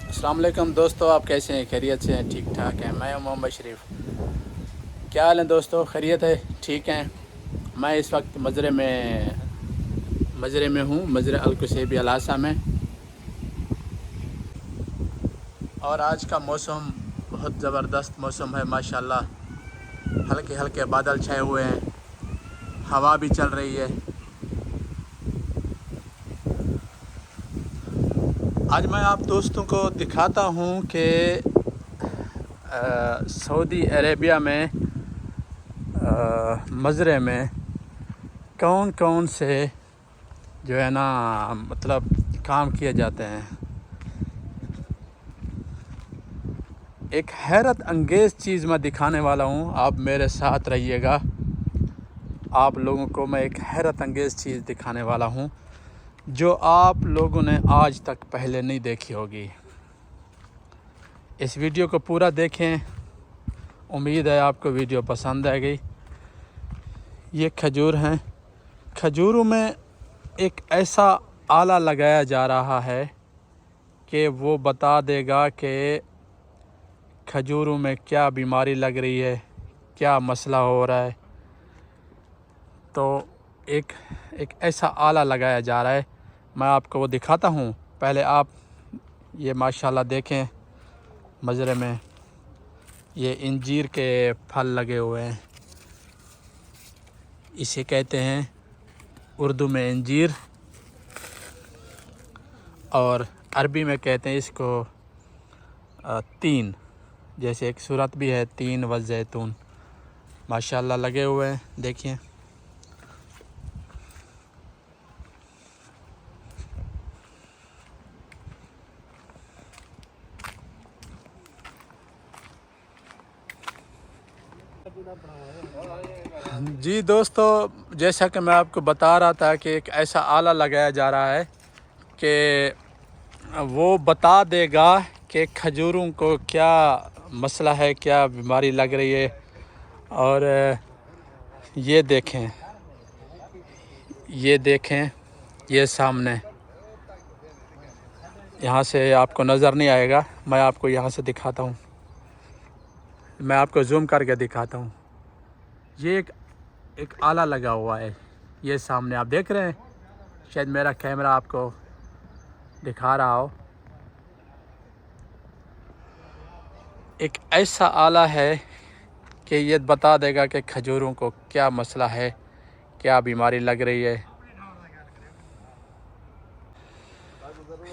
السلام علیکم دوستو، آپ کیسے ہیں؟ خیریت سے ہیں؟ ٹھیک ٹھاک ہیں؟ میں ہوں محمد شریف۔ کیا حال ہے دوستو؟ خیریت ہے؟ ٹھیک ہیں؟ میں اس وقت مزرے میں ہوں، مزرعہ الکسیبی الاسا میں، اور آج کا موسم بہت زبردست موسم ہے ماشاءاللہ۔ ہلکے ہلکے بادل چھائے ہوئے ہیں، ہوا بھی چل رہی ہے۔ آج میں آپ دوستوں کو دکھاتا ہوں کہ سعودی عربیہ میں مزرعے میں کون کون سے جو ہے نا مطلب کام کیے جاتے ہیں۔ ایک حیرت انگیز چیز میں دکھانے والا ہوں، آپ میرے ساتھ رہیے گا۔ آپ لوگوں کو میں ایک حیرت انگیز چیز دکھانے والا ہوں جو آپ لوگوں نے آج تک پہلے نہیں دیکھی ہوگی۔ اس ویڈیو کو پورا دیکھیں، امید ہے آپ کو ویڈیو پسند آئے گی۔ یہ کھجور ہیں، کھجوروں میں ایک ایسا آلہ لگایا جا رہا ہے کہ وہ بتا دے گا کہ کھجوروں میں کیا بیماری لگ رہی ہے، کیا مسئلہ ہو رہا ہے۔ تو ایک ایسا آلہ لگایا جا رہا ہے، میں آپ کو وہ دکھاتا ہوں۔ پہلے آپ یہ ماشاءاللہ دیکھیں، مزرعے میں یہ انجیر کے پھل لگے ہوئے ہیں، اسے کہتے ہیں اردو میں انجیر، اور عربی میں کہتے ہیں اس کو تین، جیسے ایک صورت بھی ہے تین والزیتون۔ ماشاءاللہ لگے ہوئے ہیں، دیکھیں۔ جی دوستو، جیسا کہ میں آپ کو بتا رہا تھا کہ ایک ایسا آلہ لگایا جا رہا ہے کہ وہ بتا دے گا کہ کھجوروں کو کیا مسئلہ ہے، کیا بیماری لگ رہی ہے۔ اور یہ دیکھیں، یہ سامنے، یہاں سے آپ کو نظر نہیں آئے گا، میں آپ کو یہاں سے دکھاتا ہوں، میں آپ کو زوم کر کے دکھاتا ہوں۔ یہ ایک آلہ لگا ہوا ہے، یہ سامنے آپ دیکھ رہے ہیں، شاید میرا کیمرہ آپ کو دکھا رہا ہو۔ ایک ایسا آلہ ہے کہ یہ بتا دے گا کہ کھجوروں کو کیا مسئلہ ہے، کیا بیماری لگ رہی ہے۔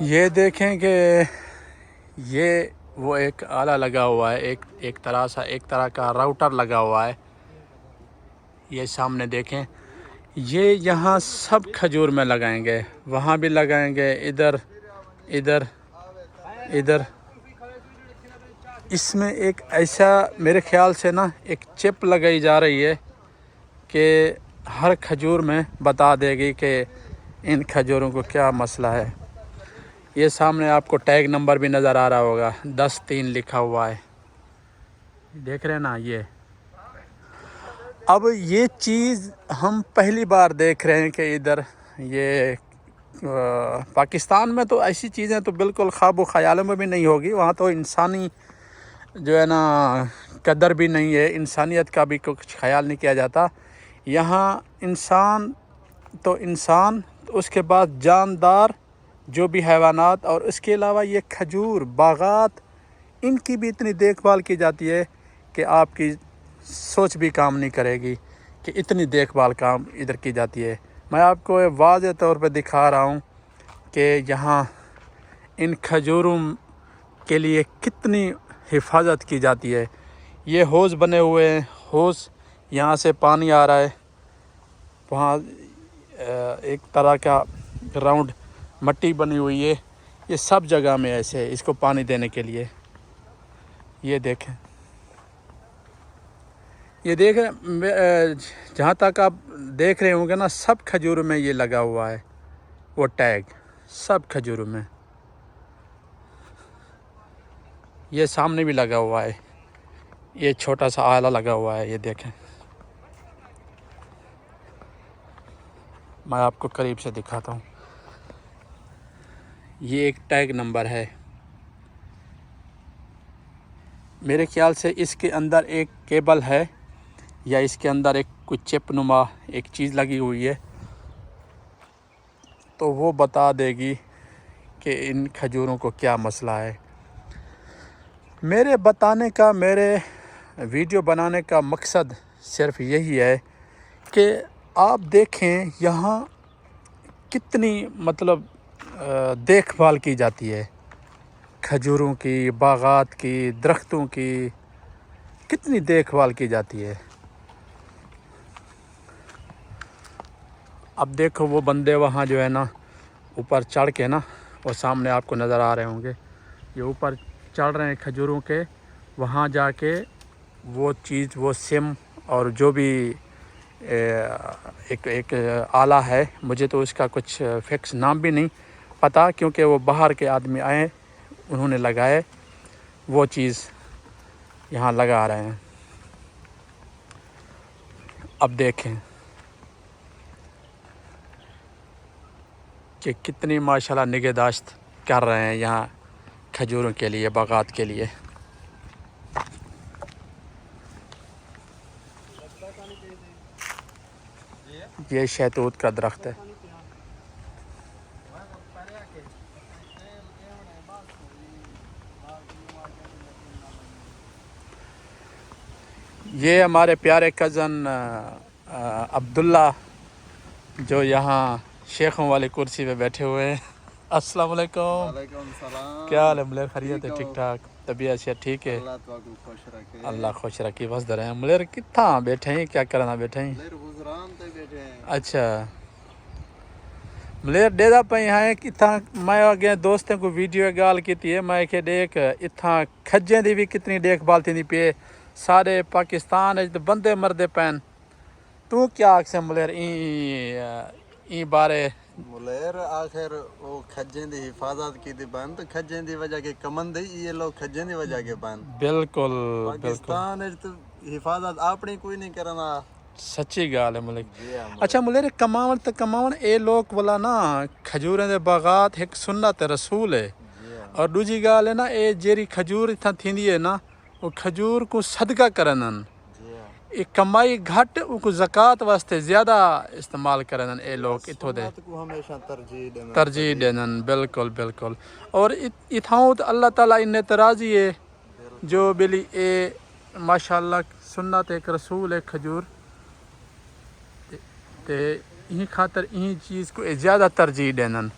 یہ دیکھیں کہ یہ وہ ایک آلہ لگا ہوا ہے، ایک طرح کا راؤٹر لگا ہوا ہے۔ یہ سامنے دیکھیں، یہ یہاں سب کھجور میں لگائیں گے، وہاں بھی لگائیں گے، ادھر۔ اس میں ایک ایسا میرے خیال سے نا ایک چپ لگائی جا رہی ہے کہ ہر کھجور میں بتا دے گی کہ ان کھجوروں کو کیا مسئلہ ہے۔ یہ سامنے آپ کو ٹیگ نمبر بھی نظر آ رہا ہوگا، 10-3 لکھا ہوا ہے، دیکھ رہے ہیں نا۔ اب یہ چیز ہم پہلی بار دیکھ رہے ہیں کہ ادھر یہ پاکستان میں تو ایسی چیزیں تو بالکل خواب و خیالوں میں بھی نہیں ہوگی، وہاں تو انسانی جو ہے نا قدر بھی نہیں ہے، انسانیت کا بھی کچھ خیال نہیں کیا جاتا۔ یہاں انسان، اس کے بعد جاندار جو بھی حیوانات، اور اس کے علاوہ یہ کھجور باغات، ان کی بھی اتنی دیکھ بھال کی جاتی ہے کہ آپ کی سوچ بھی کام نہیں کرے گی کہ اتنی دیکھ بھال کام ادھر کی جاتی ہے۔ میں آپ کو واضح طور پہ دکھا رہا ہوں کہ یہاں ان کھجوروں کے لیے کتنی حفاظت کی جاتی ہے۔ یہ حوض بنے ہوئے ہیں، حوض، یہاں سے پانی آ رہا ہے، وہاں ایک طرح کا راؤنڈ مٹی بنی ہوئی ہے، یہ سب جگہ میں ایسے ہے اس کو پانی دینے کے لیے۔ یہ دیکھیں، جہاں تک آپ دیکھ رہے ہوں گے نا، سب کھجوروں میں یہ لگا ہوا ہے وہ ٹیگ، سب کھجوروں میں۔ یہ سامنے بھی لگا ہوا ہے، یہ چھوٹا سا آلہ لگا ہوا ہے، یہ دیکھیں، میں آپ کو قریب سے دکھاتا ہوں۔ یہ ایک ٹیگ نمبر ہے، میرے خیال سے اس کے اندر ایک کیبل ہے یا اس کے اندر ایک کچھ چپ نما ایک چیز لگی ہوئی ہے، تو وہ بتا دے گی کہ ان کھجوروں کو کیا مسئلہ ہے۔ میرے بتانے کا، میرے ویڈیو بنانے کا مقصد صرف یہی ہے کہ آپ دیکھیں یہاں کتنی مطلب دیکھ بھال کی جاتی ہے، کھجوروں کی، باغات کی، درختوں کی کتنی دیکھ بھال کی جاتی ہے۔ اب دیکھو وہ بندے وہاں جو ہے نا اوپر چڑھ کے نا، وہ سامنے آپ کو نظر آ رہے ہوں گے، یہ اوپر چڑھ رہے ہیں کھجوروں کے، وہاں جا کے وہ چیز، وہ سم اور جو بھی ایک آلہ ہے، مجھے تو اس کا کچھ فکس نام بھی نہیں پتہ، کیونکہ وہ باہر کے آدمی آئے انہوں نے لگائے، وہ چیز یہاں لگا رہے ہیں۔ اب دیکھیں کہ کتنی ماشاءاللہ نگہداشت کر رہے ہیں یہاں کھجوروں کے لیے، باغات کے لیے۔ یہ شہتوت کا درخت ہے۔ یہ ہمارے پیارے کزن عبداللہ جو یہاں شیخوں والی کرسی پہ بیٹھے ہوئے ہیں۔ السلام علیکم۔ وعلیکم السلام۔ کیا حال ہے ملیر؟ خیریت ہے؟ ٹھیک ٹھاک؟ طبیعت سے ٹھیک ہے؟ اللہ تعالیٰ کو خوش رکھے۔ اللہ خوش رکھی، بس در ہیں ملیر کتنا بیٹھے ہیں، کیا کرنا بیٹھے ہیں؟ ملیر حضران تے بیٹھے ہیں۔ اچھا ملیر ڈیدا پہ ہیں کتنا، میں اگے دوستوں کو ویڈیو گال کی ہے، میں کہ دیکھ اتنا کھجیں دی بھی کتنی دیکھ بھال تھی پی سارے پاکستان بندے مردے پین، تو کیا آکھ ملیر این بارے؟ ملیر آخر وہ کھجیں دی حفاظت کی دی بند، کھجیں دی وجہ کے کمن دی، یہ لوگ کھجیں دی وجہ کے بند۔ بالکل پاکستان حفاظت اپنی کوئی نہیں کرنا۔ سچی گال ہے ملک۔ اچھا ملیر کماون تے کماون اے لوگ والا نا کھجوریں دے باغات ایک سنت رسول ہے، اور دوجی گال ہے نا اے جیری کھجور اتنا تھیندی ہے نا، وہ کھجور کو صدقہ کرنن، ایک کمائی گھٹ کو زکوٰۃ واسطے زیادہ استعمال کرنن اے لوگ اتھو دے، سنت کو ہمیشہ ترجیح دینن۔ بالکل بالکل، اور اتھاؤں اللہ تعالیٰ ان تراضی ہے جو بلی اے ماشاءاللہ سنت ایک رسول ہے کھجور تے این خاطر این چیز کو زیادہ ترجیح دینن۔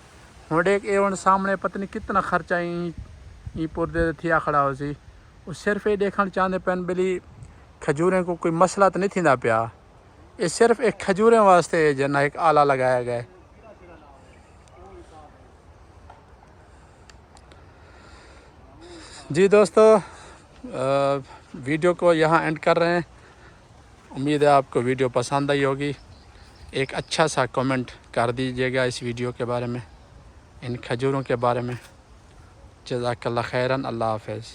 ہوں ایک اے ہوں سامنے پتہ نہیں کتنا خرچہ این پردے تھیا کھڑا ہو سی، وہ صرف یہ دیکھنا چاہتے پین بلی کھجوریں کو کوئی مسئلہ تو نہیں تھیندا پیا، یہ صرف ایک کھجوریں واسطے جنا ایک آلہ لگایا گیا ہے۔ جی دوستو ویڈیو کو یہاں اینڈ کر رہے ہیں، امید ہے آپ کو ویڈیو پسند آئی ہوگی، ایک اچھا سا کمنٹ کر دیجیے گا اس ویڈیو کے بارے میں، ان کھجوروں کے بارے میں۔ جزاک اللہ خیراً، اللہ حافظ۔